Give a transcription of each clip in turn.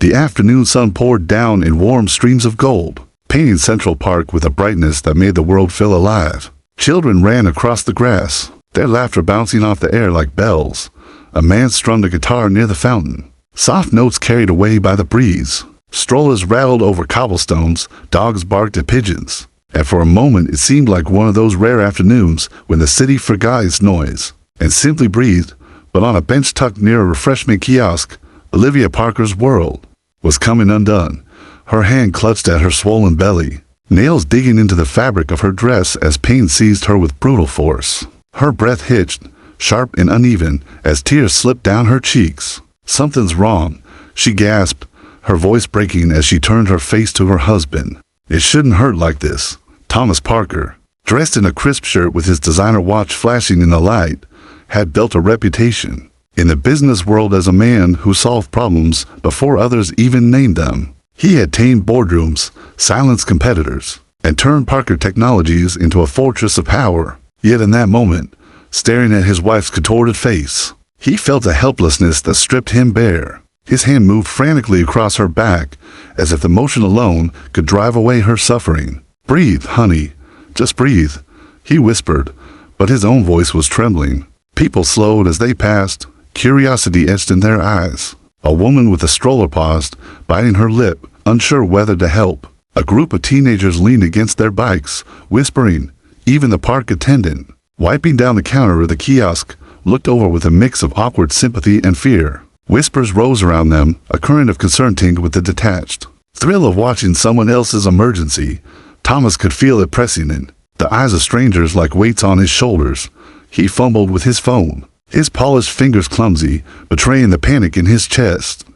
The afternoon sun poured down in warm streams of gold, painting Central Park with a brightness that made the world feel alive. Children ran across the grass, their laughter bouncing off the air like bells. A man strummed a guitar near the fountain, soft notes carried away by the breeze. Strollers rattled over cobblestones, dogs barked at pigeons. And for a moment it seemed like one of those rare afternoons when the city forgot its noise and simply breathed. But on a bench tucked near a refreshment kiosk, Olivia Parker's world was coming undone. Her hand clutched at her swollen belly, nails digging into the fabric of her dress as pain seized her with brutal force. Her breath hitched, sharp and uneven, as tears slipped down her cheeks. "Something's wrong," she gasped, her voice breaking as she turned her face to her husband. "It shouldn't hurt like this." Thomas Parker, dressed in a crisp shirt with his designer watch flashing in the light, had built a reputation in the business world as a man who solved problems before others even named them. He had tamed boardrooms, silenced competitors, and turned Parker Technologies into a fortress of power. Yet in that moment, staring at his wife's contorted face, he felt a helplessness that stripped him bare. His hand moved frantically across her back, as if the motion alone could drive away her suffering. "Breathe, honey. Just breathe," he whispered, but his own voice was trembling. People slowed as they passed, curiosity etched in their eyes. A woman with a stroller paused, biting her lip, unsure whether to help. A group of teenagers leaned against their bikes, whispering. Even the park attendant, wiping down the counter of the kiosk, looked over with a mix of awkward sympathy and fear. Whispers rose around them, a current of concern tinged with the detached thrill of watching someone else's emergency. Thomas could feel it pressing in, the eyes of strangers like weights on his shoulders. He fumbled with his phone, his polished fingers clumsy, betraying the panic in his chest.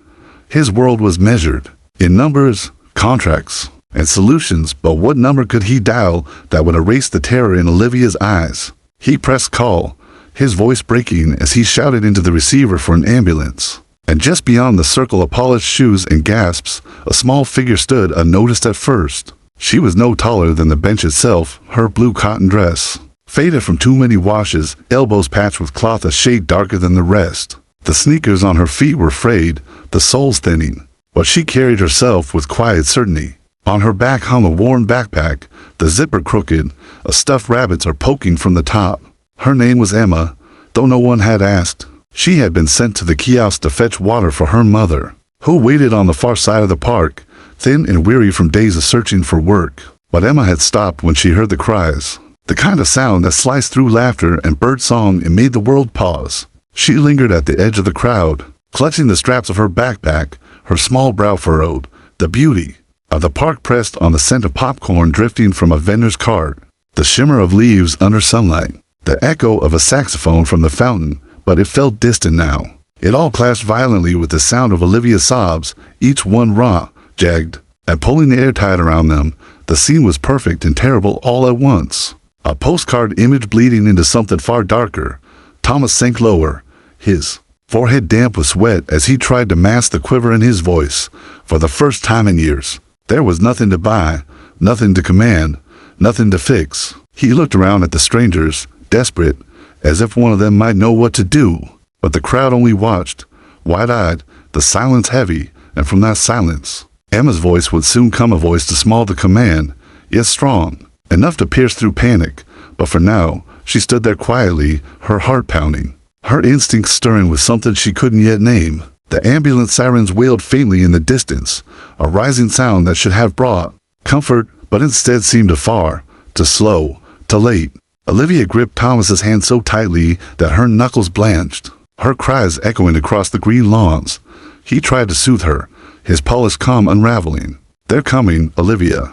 His world was measured in numbers, contracts, and solutions, but what number could he dial that would erase the terror in Olivia's eyes? He pressed call, his voice breaking as he shouted into the receiver for an ambulance. And just beyond the circle of polished shoes and gasps, a small figure stood unnoticed at first. She was no taller than the bench itself, her blue cotton dress faded from too many washes, elbows patched with cloth a shade darker than the rest. The sneakers on her feet were frayed, the soles thinning, but she carried herself with quiet certainty. On her back hung a worn backpack, the zipper crooked, a stuffed rabbits are poking from the top. Her name was Emma, though no one had asked. She had been sent to the kiosk to fetch water for her mother, who waited on the far side of the park, thin and weary from days of searching for work. But Emma had stopped when she heard the cries, the kind of sound that sliced through laughter and birdsong and made the world pause. She lingered at the edge of the crowd, clutching the straps of her backpack, her small brow furrowed. The beauty of the park pressed on the scent of popcorn drifting from a vendor's cart, the shimmer of leaves under sunlight, the echo of a saxophone from the fountain, but it felt distant now. It all clashed violently with the sound of Olivia's sobs, each one raw, jagged, and pulling the air tight around them. The scene was perfect and terrible all at once. A postcard image bleeding into something far darker. Thomas sank lower, his forehead damp with sweat as he tried to mask the quiver in his voice. For the first time in years, there was nothing to buy, nothing to command, nothing to fix. He looked around at the strangers, desperate, as if one of them might know what to do. But the crowd only watched, wide-eyed, the silence heavy, and from that silence, Emma's voice would soon come, a voice too small to command, yet strong, enough to pierce through panic. But for now, she stood there quietly, her heart pounding, her instincts stirring with something she couldn't yet name. The ambulance sirens wailed faintly in the distance, a rising sound that should have brought comfort, but instead seemed afar, too slow, too late. Olivia gripped Thomas's hand so tightly that her knuckles blanched, her cries echoing across the green lawns. He tried to soothe her, his polished calm unraveling. "They're coming, Olivia.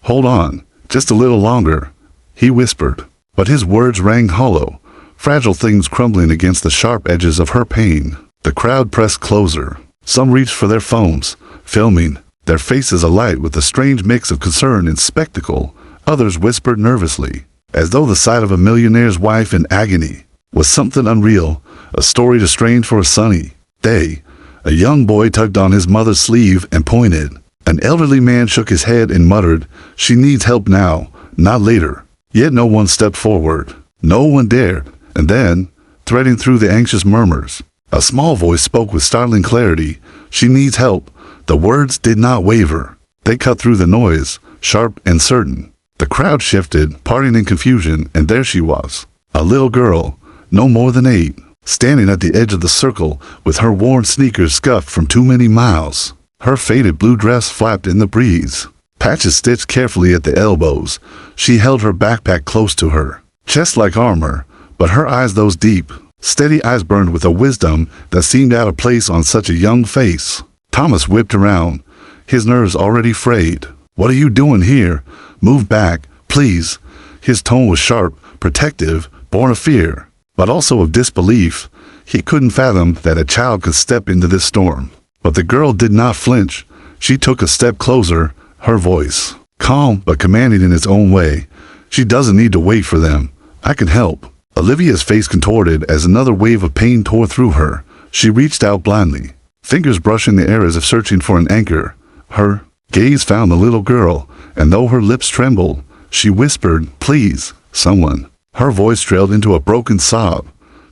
Hold on, just a little longer," he whispered. But his words rang hollow, fragile things crumbling against the sharp edges of her pain. The crowd pressed closer. Some reached for their phones, filming, their faces alight with a strange mix of concern and spectacle. Others whispered nervously, as though the sight of a millionaire's wife in agony was something unreal, a story too strange for a sunny day. A young boy tugged on his mother's sleeve and pointed. An elderly man shook his head and muttered, "She needs help now, not later." Yet no one stepped forward. No one dared. And then, threading through the anxious murmurs, a small voice spoke with startling clarity. "She needs help. The words did not waver. They cut through the noise, sharp and certain. The crowd shifted, parting in confusion, and there she was. A little girl, no more than 8, standing at the edge of the circle with her worn sneakers scuffed from too many miles. Her faded blue dress flapped in the breeze, patches stitched carefully at the elbows. She held her backpack close to her, chest like armor, but her eyes, those deep, steady eyes, burned with a wisdom that seemed out of place on such a young face. Thomas whipped around, his nerves already frayed. "What are you doing here? Move back, please." His tone was sharp, protective, born of fear, but also of disbelief. He couldn't fathom that a child could step into this storm. But the girl did not flinch. She took a step closer, her voice calm but commanding in its own way. "She doesn't need to wait for them. I can help." Olivia's face contorted as another wave of pain tore through her. She reached out blindly, fingers brushing the air as if searching for an anchor. Her gaze found the little girl, and though her lips trembled, she whispered, "Please, someone." Her voice trailed into a broken sob.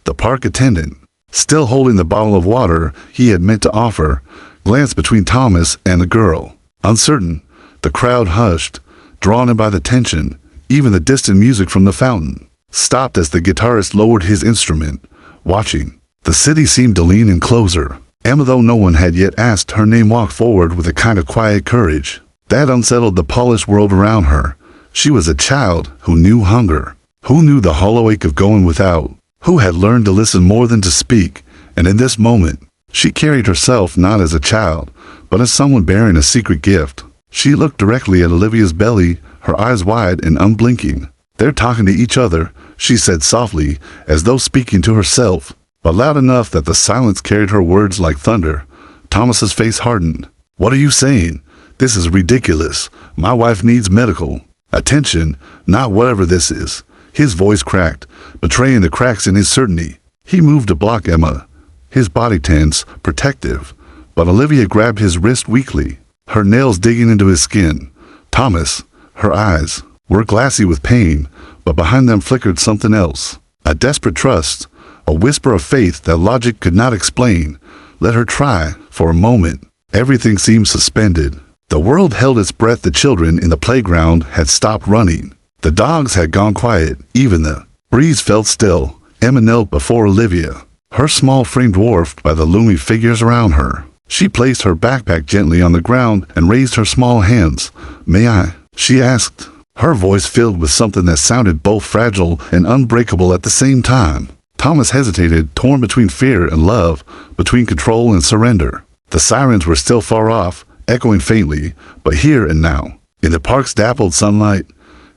The park attendant, still holding the bottle of water he had meant to offer, glanced between Thomas and the girl. Uncertain, the crowd hushed, drawn in by the tension. Even the distant music from the fountain stopped as the guitarist lowered his instrument, watching. The city seemed to lean in closer. Emma, though no one had yet asked her name, walked forward with a kind of quiet courage that unsettled the polished world around her. She was a child who knew hunger, who knew the hollow ache of going without, who had learned to listen more than to speak, and in this moment, she carried herself not as a child, but as someone bearing a secret gift. She looked directly at Olivia's belly, her eyes wide and unblinking. "They're talking to each other," she said softly, as though speaking to herself, but loud enough that the silence carried her words like thunder. Thomas's face hardened. "What are you saying? This is ridiculous. My wife needs medical attention, not whatever this is." His voice cracked, betraying the cracks in his certainty. He moved to block Emma, his body tense, protective, but Olivia grabbed his wrist weakly, her nails digging into his skin. Thomas, her eyes, were glassy with pain, but behind them flickered something else. A desperate trust, a whisper of faith that logic could not explain. Let her try. For a moment, everything seemed suspended. The world held its breath. The children in the playground had stopped running. The dogs had gone quiet. Even the breeze felt still. Emma knelt before Olivia, her small frame dwarfed by the looming figures around her. She placed her backpack gently on the ground and raised her small hands. "May I?" she asked, her voice filled with something that sounded both fragile and unbreakable at the same time. Thomas hesitated, torn between fear and love, between control and surrender. The sirens were still far off, echoing faintly, but here and now, in the park's dappled sunlight,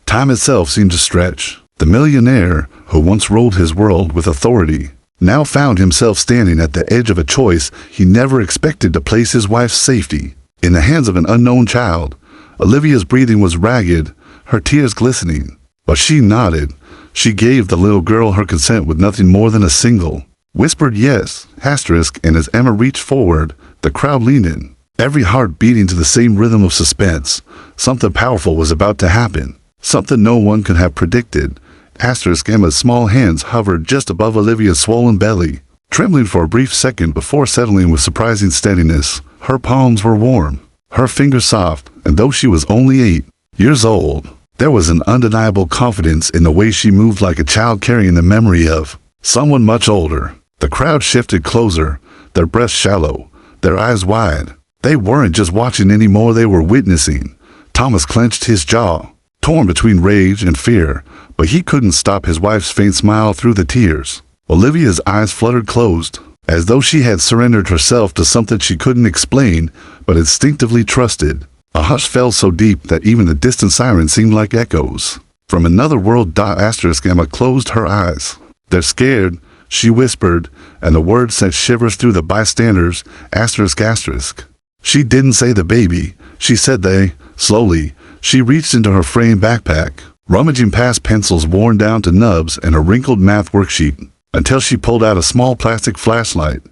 time itself seemed to stretch. The millionaire, who once ruled his world with authority, now found himself standing at the edge of a choice he never expected to place his wife's safety in the hands of an unknown child. Olivia's breathing was ragged, her tears glistening, but she nodded. She gave the little girl her consent with nothing more than a single, whispered yes, asterisk, and as Emma reached forward, the crowd leaned in, every heart beating to the same rhythm of suspense. Something powerful was about to happen, something no one could have predicted. Asterisk. Emma's small hands hovered just above Olivia's swollen belly, trembling for a brief second before settling with surprising steadiness. Her palms were warm, her fingers soft, and though she was only 8 years old, there was an undeniable confidence in the way she moved, like a child carrying the memory of someone much older. The crowd shifted closer, their breaths shallow, their eyes wide. They weren't just watching anymore, they were witnessing. Thomas clenched his jaw, torn between rage and fear, but he couldn't stop his wife's faint smile through the tears. Olivia's eyes fluttered closed, as though she had surrendered herself to something she couldn't explain, but instinctively trusted. A hush fell so deep that even the distant sirens seemed like echoes from another world. Asterisk. Emma closed her eyes. "They're scared," she whispered, and the words sent shivers through the bystanders. Asterisk. Asterisk. She didn't say the baby, she said they. Slowly, she reached into her framed backpack, rummaging past pencils worn down to nubs and a wrinkled math worksheet, until she pulled out a small plastic flashlight.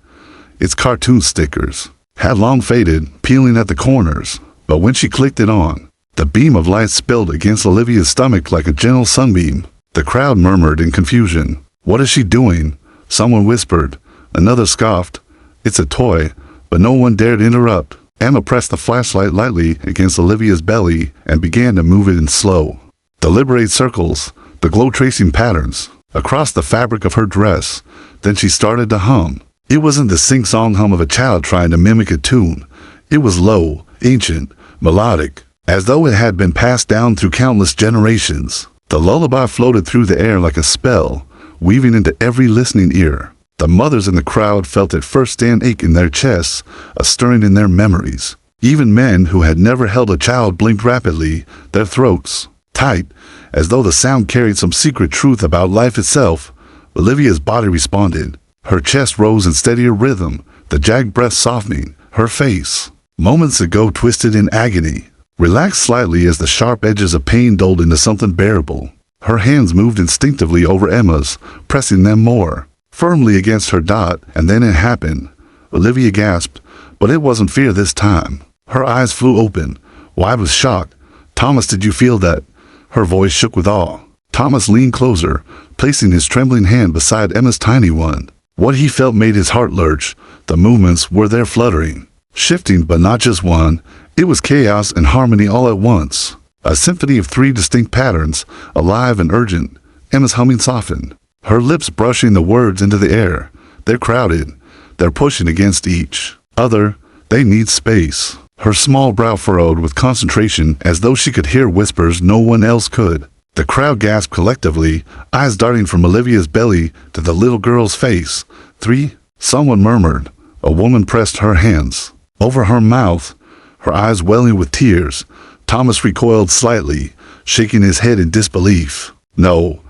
Its cartoon stickers had long faded, peeling at the corners, but when she clicked it on, the beam of light spilled against Olivia's stomach like a gentle sunbeam. The crowd murmured in confusion. "What is she doing?" Someone whispered. Another scoffed. "It's a toy," but no one dared interrupt. Emma pressed the flashlight lightly against Olivia's belly and began to move it in slow, deliberate circles, the glow tracing patterns across the fabric of her dress. Then she started to hum. It wasn't the sing-song hum of a child trying to mimic a tune. It was low, ancient, melodic, as though it had been passed down through countless generations. The lullaby floated through the air like a spell, weaving into every listening ear. The mothers in the crowd felt it first-hand ache in their chests, a stirring in their memories. Even men who had never held a child blinked rapidly, their throats tight, as though the sound carried some secret truth about life itself. Olivia's body responded. Her chest rose in steadier rhythm, the jagged breath softening. Her face, moments ago twisted in agony, relaxed slightly as the sharp edges of pain dulled into something bearable. Her hands moved instinctively over Emma's, pressing them more firmly against her dot, and then it happened. Olivia gasped, but it wasn't fear this time. Her eyes flew open, wide with shock. "Thomas, did you feel that?" Her voice shook with awe. Thomas leaned closer, placing his trembling hand beside Emma's tiny one. What he felt made his heart lurch. The movements were there, fluttering, shifting, but not just one. It was chaos and harmony all at once. A symphony of three distinct patterns, alive and urgent. Emma's humming softened, her lips brushing the words into the air. They're crowded. They're pushing against each other. They need space. Her small brow furrowed with concentration, as though she could hear whispers no one else could. The crowd gasped collectively, eyes darting from Olivia's belly to the little girl's face. "Three," someone murmured. A woman pressed her hands over her mouth, her eyes welling with tears. Thomas recoiled slightly, shaking his head in disbelief. No,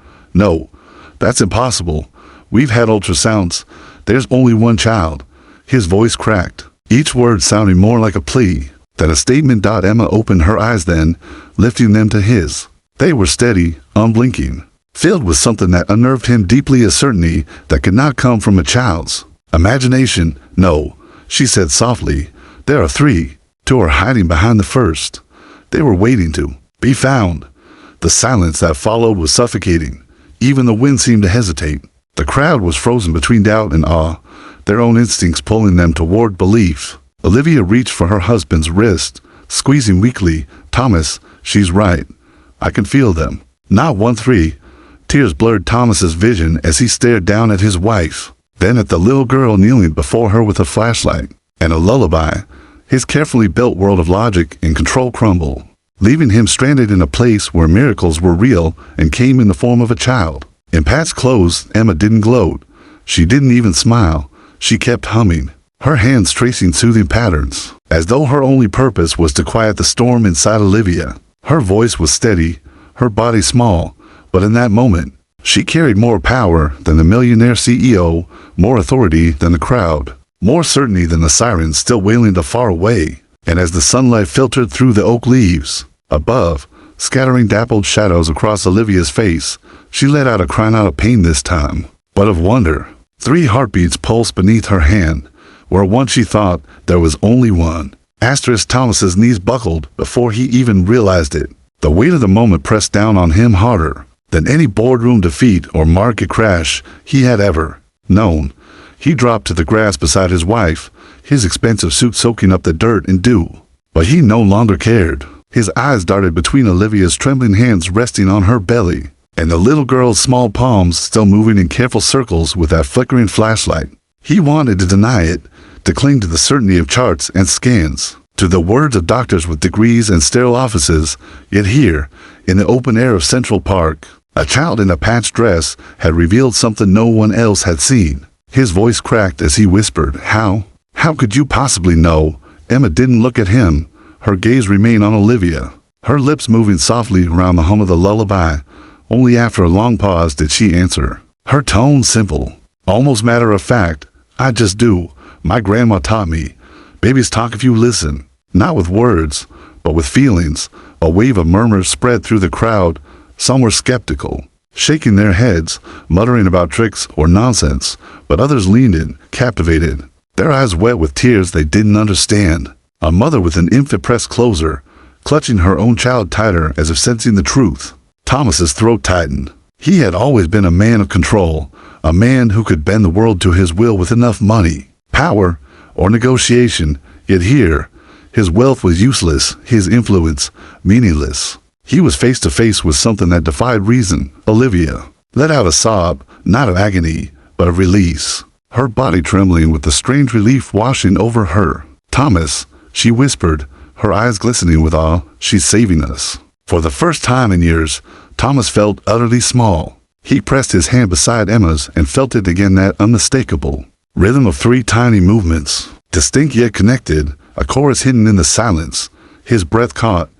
that's impossible. We've had ultrasounds. There's only one child." His voice cracked, each word sounding more like a plea than a statement. Emma opened her eyes then, lifting them to his. They were steady, unblinking, filled with something that unnerved him deeply, a certainty that could not come from a child's imagination. "No," she said softly. "There are three. Two are hiding behind the first. They were waiting to be found." The silence that followed was suffocating. Even the wind seemed to hesitate. The crowd was frozen between doubt and awe, their own instincts pulling them toward belief. Olivia reached for her husband's wrist, squeezing weakly. "Thomas, she's right. I can feel them. Not 1, 3. Tears blurred Thomas's vision as he stared down at his wife, then at the little girl kneeling before her with a flashlight and a lullaby. His carefully built world of logic and control crumbled, leaving him stranded in a place where miracles were real and came in the form of a child. In patched clothes, Emma didn't gloat. She didn't even smile. She kept humming, her hands tracing soothing patterns, as though her only purpose was to quiet the storm inside Olivia. Her voice was steady, her body small, but in that moment, she carried more power than the Millionaire CEO, more authority than the crowd, more certainty than the sirens still wailing far away. And as the sunlight filtered through the oak leaves above, scattering dappled shadows across Olivia's face, she let out a cry, not of pain this time, but of wonder. 3 heartbeats pulsed beneath her hand, where once she thought there was only one. Thomas's knees buckled before he even realized it. The weight of the moment pressed down on him harder than any boardroom defeat or market crash he had ever known. He dropped to the grass beside his wife, his expensive suit soaking up the dirt and dew. But he no longer cared. His eyes darted between Olivia's trembling hands resting on her belly, and the little girl's small palms still moving in careful circles with that flickering flashlight. He wanted to deny it, to cling to the certainty of charts and scans, to the words of doctors with degrees and sterile offices. Yet here, in the open air of Central Park, a child in a patched dress had revealed something no one else had seen. His voice cracked as he whispered, How could you possibly know?" Emma didn't look at him. Her gaze remained on Olivia, her lips moving softly around the hum of the lullaby. Only after a long pause did she answer, her tone simple, almost matter of fact. "I just do. My grandma taught me. Babies talk if you listen." Not with words, but with feelings. A wave of murmurs spread through the crowd. Some were skeptical, shaking their heads, muttering about tricks or nonsense, but others leaned in, captivated, their eyes wet with tears they didn't understand. A mother with an infant pressed closer, clutching her own child tighter as if sensing the truth. Thomas's throat tightened. He had always been a man of control, a man who could bend the world to his will with enough money, power, or negotiation. Yet here, His wealth was useless, his influence meaningless. He was face to face with something that defied reason. Olivia let out a sob, not of agony, but of release, her body trembling with the strange relief washing over her. "Thomas," she whispered, her eyes glistening with awe, "she's saving us." For the first time in years, Thomas felt utterly small. He pressed his hand beside Emma's and felt it again, that unmistakable rhythm of three tiny movements, distinct yet connected, a chorus hidden in the silence. His breath caught,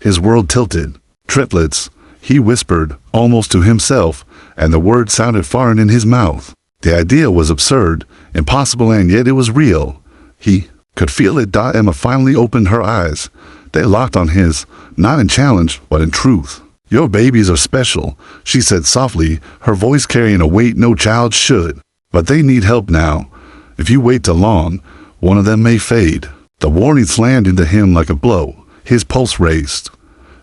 his world tilted. "Triplets," he whispered, almost to himself, and the word sounded foreign in his mouth. The idea was absurd, impossible, and yet it was real. He could feel it. Emma finally opened her eyes. They locked on his, not in challenge, but in truth. "Your babies are special," she said softly, her voice carrying a weight no child should. "But they need help now. If you wait too long, one of them may fade." The warning slammed into him like a blow. His pulse raced.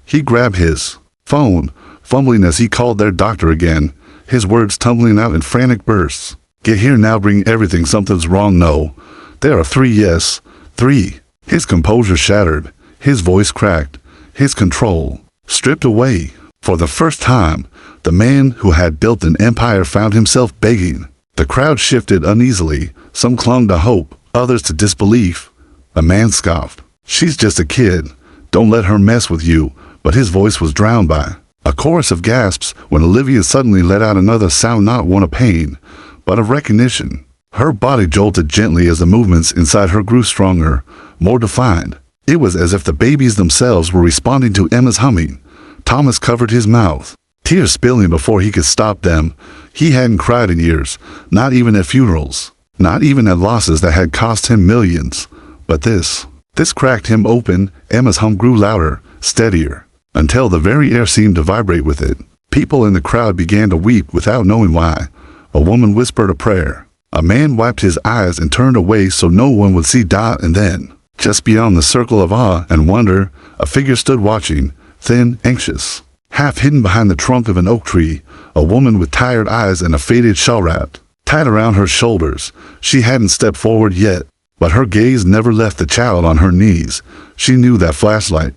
He grabbed his phone, fumbling as he called their doctor again, his words tumbling out in frantic bursts. "Get here now, bring everything, something's wrong, no. There are 3, yes, 3. His composure shattered, his voice cracked, his control stripped away. For the first time, the man who had built an empire found himself begging. The crowd shifted uneasily, some clung to hope, others to disbelief. A man scoffed, "She's just a kid. Don't let her mess with you." But his voice was drowned by a chorus of gasps when Olivia suddenly let out another sound, not one of pain, but of recognition. Her body jolted gently as the movements inside her grew stronger, more defined. It was as if the babies themselves were responding to Emma's humming. Thomas covered his mouth, tears spilling before he could stop them. He hadn't cried in years, not even at funerals, not even at losses that had cost him millions. But this cracked him open. Emma's hum grew louder, steadier, until the very air seemed to vibrate with it. People in the crowd began to weep without knowing why. A woman whispered a prayer. A man wiped his eyes and turned away so no one would see. And then, just beyond the circle of awe and wonder, a figure stood watching, thin, anxious, half hidden behind the trunk of an oak tree, a woman with tired eyes and a faded shawl wrapped tight around her shoulders. She hadn't stepped forward yet, but her gaze never left the child on her knees. She knew that flashlight.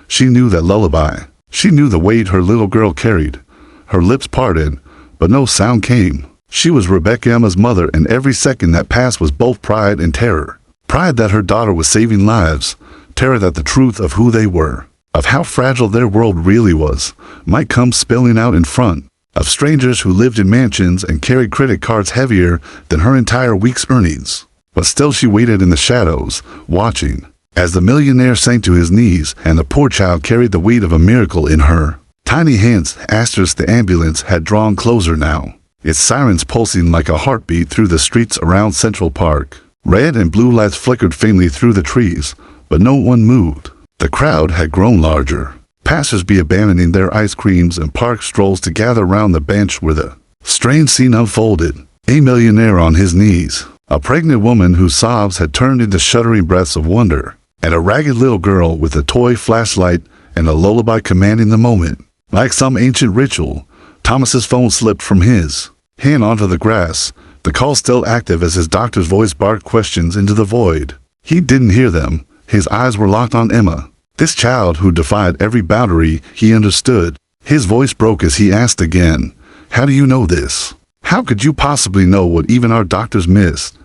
She knew that lullaby. She knew the weight her little girl carried. Her lips parted, but no sound came. She was Rebecca, Emma's mother, and every second that passed was both pride and terror. Pride that her daughter was saving lives. Terror that the truth of who they were, of how fragile their world really was, might come spilling out in front of strangers who lived in mansions and carried credit cards heavier than her entire week's earnings. But still she waited in the shadows, watching, as the millionaire sank to his knees and the poor child carried the weight of a miracle in her tiny hands. The ambulance had drawn closer now, its sirens pulsing like a heartbeat through the streets around Central Park. Red and blue lights flickered faintly through the trees, but no one moved. The crowd had grown larger, passers-by abandoning their ice creams and park strolls to gather around the bench where the strange scene unfolded. A millionaire on his knees, a pregnant woman whose sobs had turned into shuddering breaths of wonder, and a ragged little girl with a toy flashlight and a lullaby commanding the moment. Like some ancient ritual, Thomas's phone slipped from his hand onto the grass, the call still active as his doctor's voice barked questions into the void. He didn't hear them. His eyes were locked on Emma, this child who defied every boundary he understood. His voice broke as he asked again, "How do you know this? How could you possibly know what even our doctors missed?"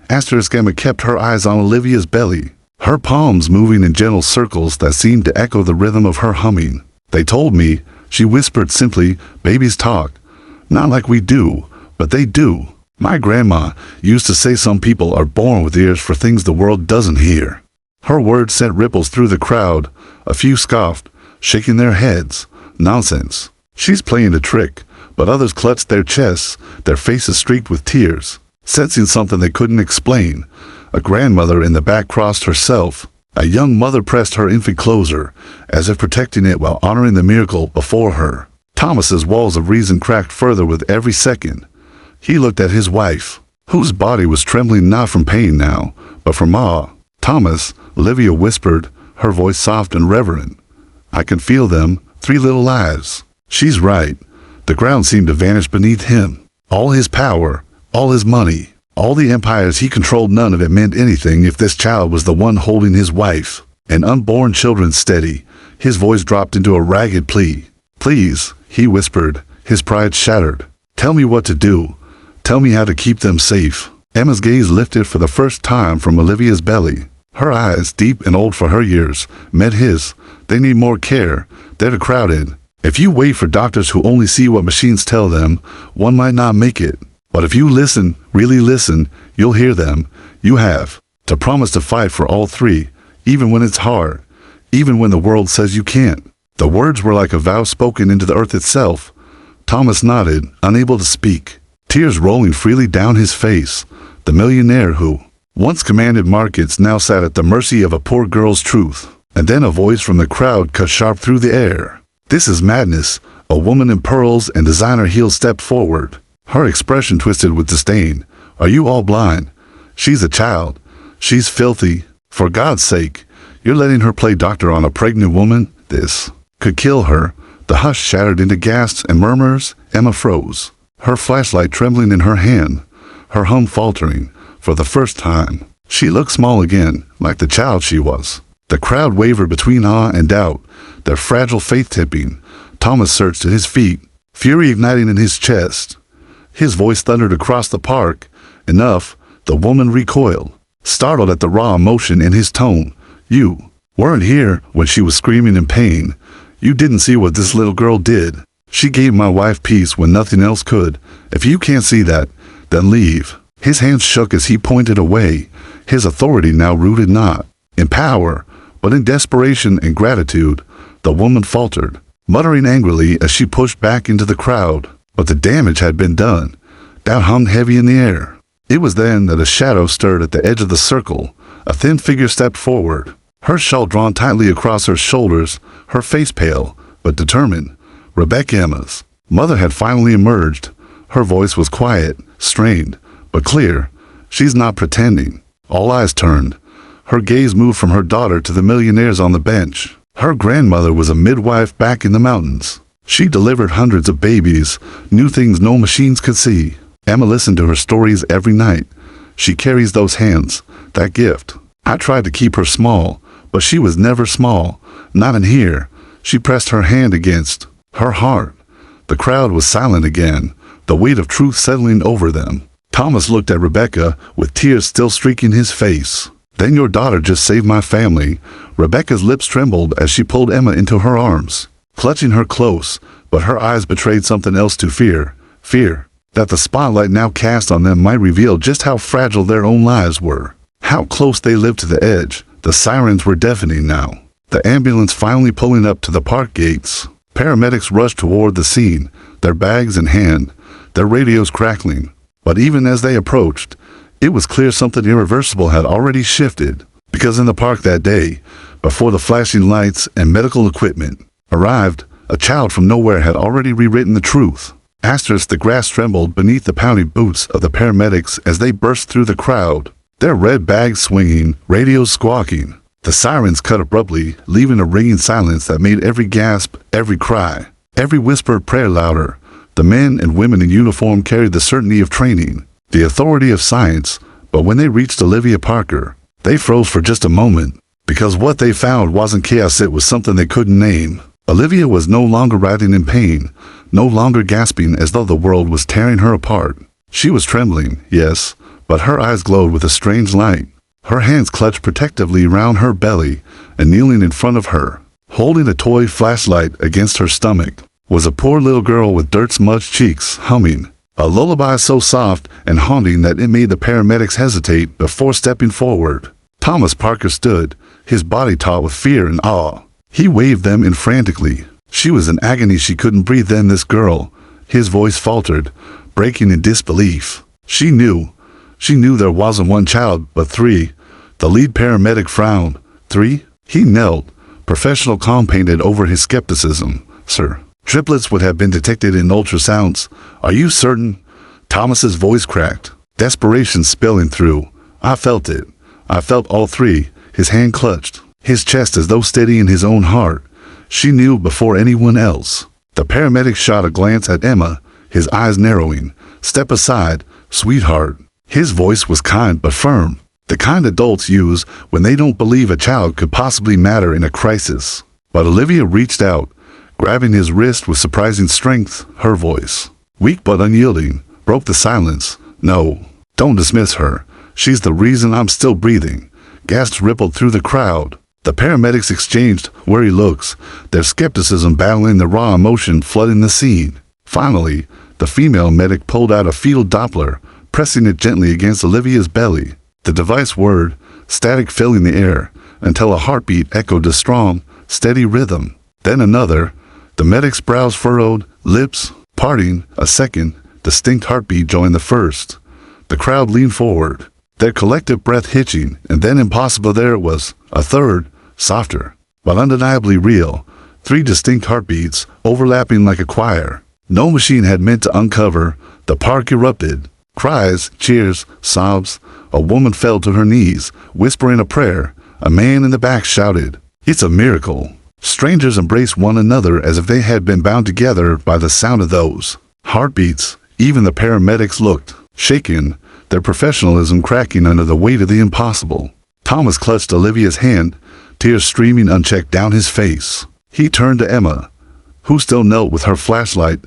Emma kept her eyes on Olivia's belly, her palms moving in gentle circles that seemed to echo the rhythm of her humming. "They told me," she whispered simply, "babies talk. Not like we do, but they do. My grandma used to say some people are born with ears for things the world doesn't hear." Her words sent ripples through the crowd. A few scoffed, shaking their heads. "Nonsense. She's playing a trick." But others clutched their chests, their faces streaked with tears, sensing something they couldn't explain. A grandmother in the back crossed herself. A young mother pressed her infant closer, as if protecting it while honoring the miracle before her. Thomas's walls of reason cracked further with every second. He looked at his wife, whose body was trembling not from pain now, but from awe. "Thomas," Olivia whispered, her voice soft and reverent. "I can feel them, 3 little lives." She's right. The ground seemed to vanish beneath him. All his power, all his money, all the empires he controlled, none of it meant anything if this child was the one holding his wife. and unborn children steady. His voice dropped into a ragged plea. "Please," he whispered, his pride shattered. "Tell me what to do. Tell me how to keep them safe." Emma's gaze lifted for the first time from Olivia's belly. Her eyes, deep and old for her years, met his. "They need more care. They're crowded. If you wait for doctors who only see what machines tell them, one might not make it. But if you listen, really listen, you'll hear them. You have to promise to fight for all three, even when it's hard, even when the world says you can't." The words were like a vow spoken into the earth itself. Thomas nodded, unable to speak, tears rolling freely down his face. The millionaire who once commanded markets now sat at the mercy of a poor girl's truth. And then a voice from the crowd cut sharp through the air. "This is madness." A woman in pearls and designer heels stepped forward, her expression twisted with disdain. "Are you all blind? She's a child. She's filthy. For God's sake, you're letting her play doctor on a pregnant woman? This could kill her." The hush shattered into gasps and murmurs. Emma froze, her flashlight trembling in her hand, her hum faltering. For the first time, she looked small again, like the child she was. The crowd wavered between awe and doubt, their fragile faith tipping. Thomas surged to his feet, fury igniting in his chest. His voice thundered across the park. "Enough." The woman recoiled, startled at the raw emotion in his tone. "You weren't here when she was screaming in pain. You didn't see what this little girl did. She gave my wife peace when nothing else could. If you can't see that, then leave." His hands shook as he pointed away, his authority now rooted not in power, but in desperation and gratitude. The woman faltered, muttering angrily as she pushed back into the crowd. But the damage had been done. Doubt hung heavy in the air. It was then that a shadow stirred at the edge of the circle. A thin figure stepped forward, her shawl drawn tightly across her shoulders, her face pale, but determined. Rebecca, Emma's mother, had finally emerged. Her voice was quiet, strained, but clear. "She's not pretending." All eyes turned. Her gaze moved from her daughter to the millionaires on the bench. Her grandmother was a midwife back in the mountains. She delivered hundreds of babies, knew things no machines could see. Emma listened to her stories every night. "She carries those hands, that gift." I tried to keep her small, but she was never small, not in here. She pressed her hand against her heart. The crowd was silent again, the weight of truth settling over them. Thomas looked at Rebecca, with tears still streaking his face. "Then your daughter just saved my family." Rebecca's lips trembled as she pulled Emma into her arms, clutching her close, but her eyes betrayed something else to fear. Fear that the spotlight now cast on them might reveal just how fragile their own lives were, how close they lived to the edge. The sirens were deafening now, the ambulance finally pulling up to the park gates. Paramedics rushed toward the scene, their bags in hand, their radios crackling. But even as they approached, it was clear something irreversible had already shifted. Because in the park that day, before the flashing lights and medical equipment arrived, a child from nowhere had already rewritten the truth. Asterisk, the grass trembled beneath the pounding boots of the paramedics as they burst through the crowd, their red bags swinging, radios squawking. The sirens cut abruptly, leaving a ringing silence that made every gasp, every cry, every whispered prayer louder. The men and women in uniform carried the certainty of training, the authority of science, but when they reached Olivia Parker, they froze for just a moment, because what they found wasn't chaos, it was something they couldn't name. Olivia was no longer writhing in pain, no longer gasping as though the world was tearing her apart. She was trembling, yes, but her eyes glowed with a strange light. Her hands clutched protectively round her belly, and kneeling in front of her, holding a toy flashlight against her stomach, was a poor little girl with dirt-smudged cheeks, humming a lullaby so soft and haunting that it made the paramedics hesitate before stepping forward. Thomas Parker stood, his body taut with fear and awe. He waved them in frantically. She was in agony. She couldn't breathe. Then this girl, his voice faltered, breaking in disbelief. She knew there wasn't one child, but three. The lead paramedic frowned. "Three?" He knelt, professional calm painted over his skepticism. "Sir, triplets would have been detected in ultrasounds." "Are you certain?" Thomas's voice cracked, desperation spilling through. "I felt it. I felt all three." His hand clutched his chest as though steadying his own heart. She knew before anyone else. The paramedic shot a glance at Emma, his eyes narrowing. "Step aside, sweetheart." His voice was kind but firm. The kind adults use when they don't believe a child could possibly matter in a crisis. But Olivia reached out, grabbing his wrist with surprising strength. Her voice, weak but unyielding, broke the silence. "No, don't dismiss her. She's the reason I'm still breathing." Gasps rippled through the crowd. The paramedics exchanged wary looks, their skepticism battling the raw emotion flooding the scene. Finally, the female medic pulled out a fetal Doppler, pressing it gently against Olivia's belly. The device whirred, static filling the air, until a heartbeat echoed a strong, steady rhythm. Then another. The medic's brows furrowed, lips parting. A second, distinct heartbeat joined the first. The crowd leaned forward, their collective breath hitching, and then impossible there it was, a third, softer, but undeniably real. 3 distinct heartbeats, overlapping like a choir. No machine had meant to uncover. The park erupted. Cries, cheers, sobs. A woman fell to her knees, whispering a prayer. A man in the back shouted, "It's a miracle." Strangers embraced one another as if they had been bound together by the sound of those heartbeats. Even the paramedics looked shaken, their professionalism cracking under the weight of the impossible. Thomas clutched Olivia's hand, tears streaming unchecked down his face. He turned to Emma, who still knelt with her flashlight,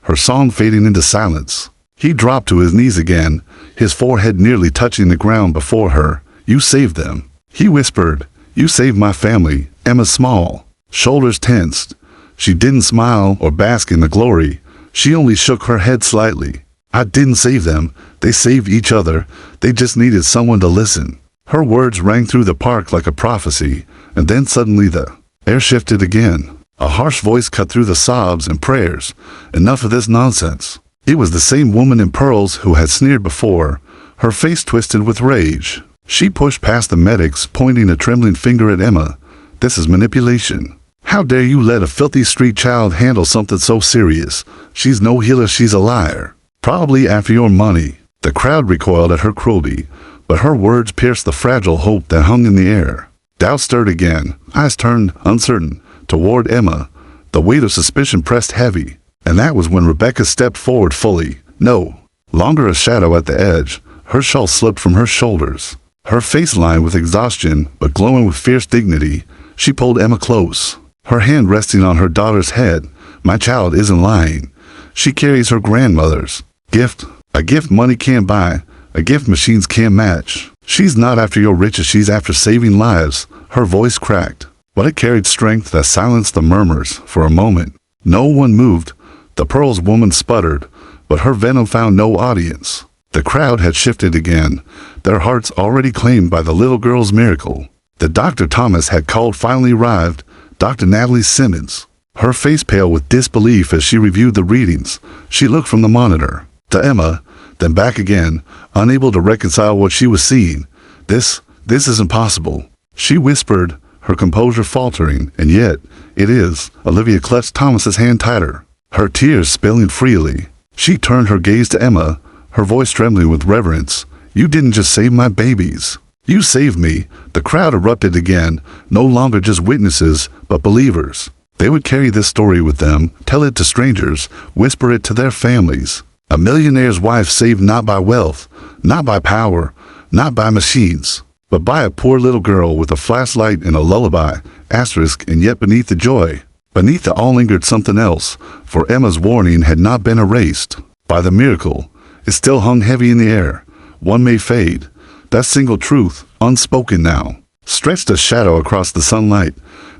her song fading into silence. He dropped to his knees again, his forehead nearly touching the ground before her. "You saved them," he whispered. "You saved my family." Emma's small shoulders tensed. She didn't smile or bask in the glory. She only shook her head slightly. "I didn't save them. They saved each other. They just needed someone to listen." Her words rang through the park like a prophecy, and then suddenly the air shifted again. A harsh voice cut through the sobs and prayers. "Enough of this nonsense." It was the same woman in pearls who had sneered before, her face twisted with rage. She pushed past the medics, pointing a trembling finger at Emma. "This is manipulation. How dare you let a filthy street child handle something so serious? She's no healer, she's a liar. Probably after your money." The crowd recoiled at her cruelty, but her words pierced the fragile hope that hung in the air. Doubt stirred again, eyes turned, uncertain, toward Emma. The weight of suspicion pressed heavy, and that was when Rebecca stepped forward fully. No longer a shadow at the edge. Her shawl slipped from her shoulders, her face lined with exhaustion but glowing with fierce dignity. She pulled Emma close, her hand resting on her daughter's head. "My child isn't lying. She carries her grandmother's gift, a gift money can't buy, a gift machines can't match. She's not after your riches, she's after saving lives." Her voice cracked, but it carried strength that silenced the murmurs. For a moment, no one moved. The Pearls woman sputtered, but her venom found no audience. The crowd had shifted again, their hearts already claimed by the little girl's miracle. The Dr. Thomas had called finally arrived, Dr. Natalie Simmons, her face pale with disbelief as she reviewed the readings. She looked from the monitor to Emma, then back again, unable to reconcile what she was seeing. This isn't possible," she whispered, her composure faltering. "And yet, it is." Olivia clutched Thomas's hand tighter, her tears spilling freely. She turned her gaze to Emma, her voice trembling with reverence. "You didn't just save my babies. You saved me." The crowd erupted again, no longer just witnesses, but believers. They would carry this story with them, tell it to strangers, whisper it to their families. A millionaire's wife saved not by wealth, not by power, not by machines, but by a poor little girl with a flashlight and a lullaby, asterisk, and yet beneath the joy, beneath it all lingered something else, for Emma's warning had not been erased by the miracle. It still hung heavy in the air. One may fade. That single truth, unspoken now, stretched a shadow across the sunlight,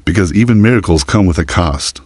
because even miracles come with a cost.